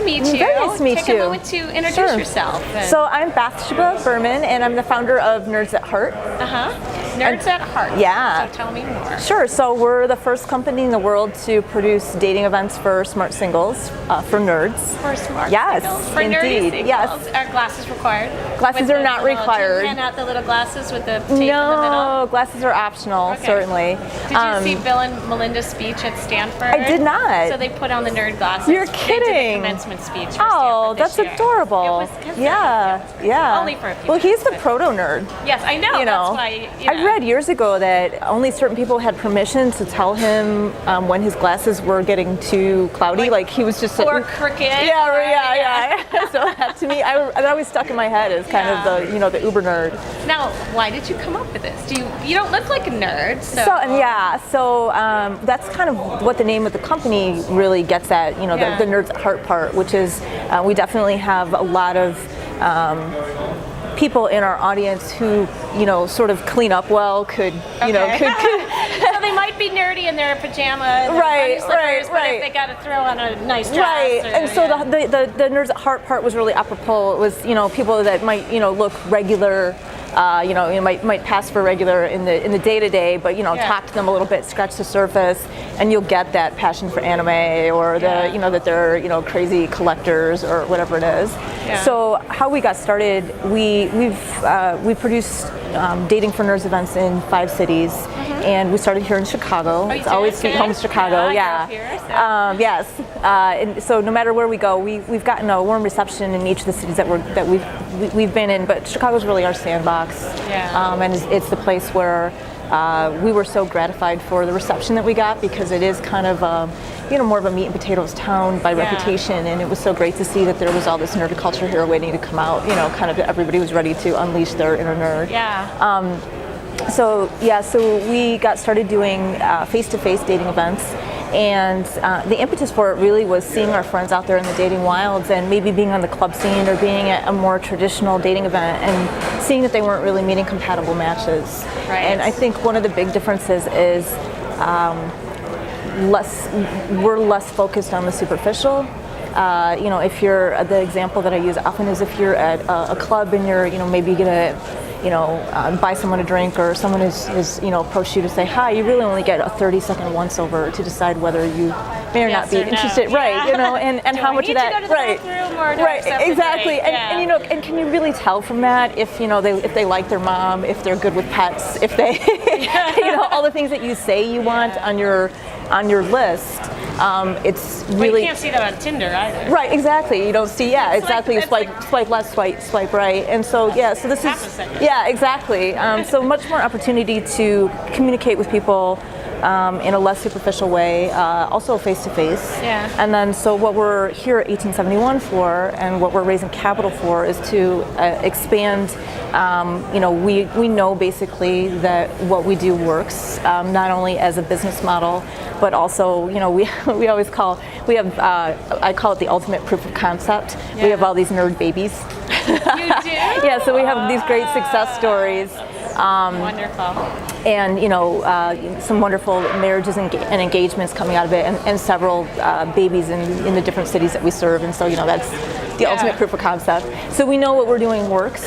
to meet you. Very nice to meet you. Take a moment to introduce yourself. So I'm Bathsheba Birman, and I'm the founder of Nerds at Heart. Nerds at Heart. Yeah. So tell me more. Sure. So we're the first company in the world to produce dating events for smart singles, for nerds. For smart yes, singles? For indeed. nerdy singles? Yes. Are glasses required? Glasses are not required. Do you hand out the little glasses with the tape in the middle? No, glasses are optional, certainly. Did you see Bill and Melinda's speech at Stanford? I did not. So they put on the nerd glasses. You're They did kidding. the commencement speech for Oh, Stanford that's this year. adorable. It was yeah. Only for a few Well, he's minutes, the but- proto-nerd. Yes, I know. You know, That's why. I read years ago that only certain people had permission to tell him when his glasses were getting too cloudy, like he was just or crooked. Yeah. So that to me, that always stuck in my head as kind of the the uber nerd. Now, why did you come up with this? You don't look like a nerd, so that's kind of what the name of the company really gets at. The Nerds at Heart part, which is we definitely have a lot of people in our audience who, sort of clean up well, could. So they might be nerdy in their pajamas, right, but if they got to throw on a nice dress. Right, and so the Nerds at Heart part was really apropos. It was, people that might, look regular, might pass for regular in the day-to-day, but, talk to them a little bit, scratch the surface, and you'll get that passion for anime or that they're, crazy collectors or whatever it is. Yeah. So how we got started, we've produced dating for nerds events in 5 cities, and we started here in Chicago. It's always sweet home Chicago. Yeah. Yes. And so no matter where we go, we've gotten a warm reception in each of the cities that we've been in. But Chicago's really our sandbox, and it's the place where we were so gratified for the reception that we got, because it is kind of more of a meat and potatoes town by reputation, and it was so great to see that there was all this nerd culture here waiting to come out. Kind of everybody was ready to unleash their inner nerd. So we got started doing face-to-face dating events, and the impetus for it really was seeing our friends out there in the dating wilds and maybe being on the club scene or being at a more traditional dating event and seeing that they weren't really meeting compatible matches. Right. And I think one of the big differences is we're less focused on the superficial. If you're, the example that I use often is if you're at a club and you're, maybe gonna, buy someone a drink, or someone has approached you to say hi, you really only get a 30-second once over to decide whether you may or not be interested. No. Right, and how much of that, exactly. And can you really tell from that if they like their mom, if they're good with pets, if they all the things that you say you want on your list. It's really. But you can't see that on Tinder either. Right, exactly. You don't see. Yeah, exactly. Swipe left, swipe right, and so so this is. Yeah, exactly. So much more opportunity to communicate with people in a less superficial way, also face to face. And then so what we're here at 1871 for, and what we're raising capital for, is to expand. We know basically that what we do works, not only as a business model, but also, we always I call it the ultimate proof of concept. We have all these nerd babies. You do? Yeah, so we have these great success stories. Wonderful. And some wonderful marriages and engagements coming out of it, and several babies in the different cities that we serve. And so that's the ultimate proof of concept. So we know what we're doing works.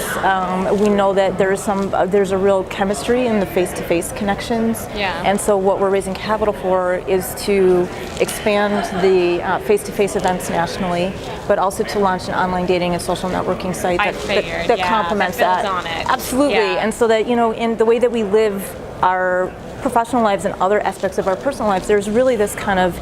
We know that there's a real chemistry in the face-to-face connections. And so what we're raising capital for is to expand the face-to-face events nationally, but also to launch an online dating and social networking site that complements that. Builds on it. Absolutely. And so that in the way that we live our professional lives and other aspects of our personal lives, there's really this kind of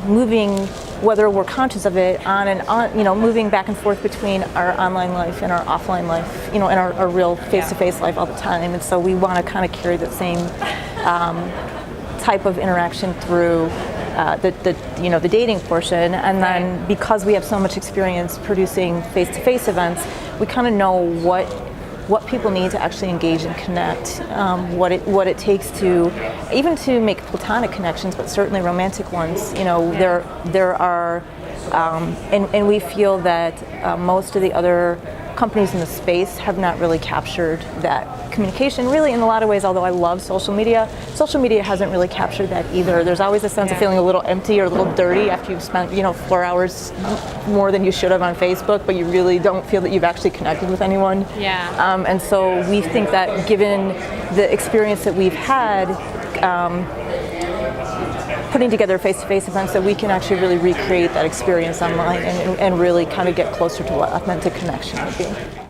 moving, whether we're conscious of it, on and on, moving back and forth between our online life and our offline life, and our real face-to-face life all the time. And so we want to kind of carry that same type of interaction through the dating portion. And then because we have so much experience producing face-to-face events, we kind of know what people need to actually engage and connect, what it takes to make platonic connections, but certainly romantic ones. There are, and we feel that most of the other companies in the space have not really captured that communication really in a lot of ways. Although I love social media hasn't really captured that either. There's always a sense of feeling a little empty or a little dirty after you've spent 4 hours more than you should have on Facebook, but you really don't feel that you've actually connected with anyone. And so we think that given the experience that we've had putting together face-to-face events, that we can actually really recreate that experience online and really kind of get closer to what authentic connection would be.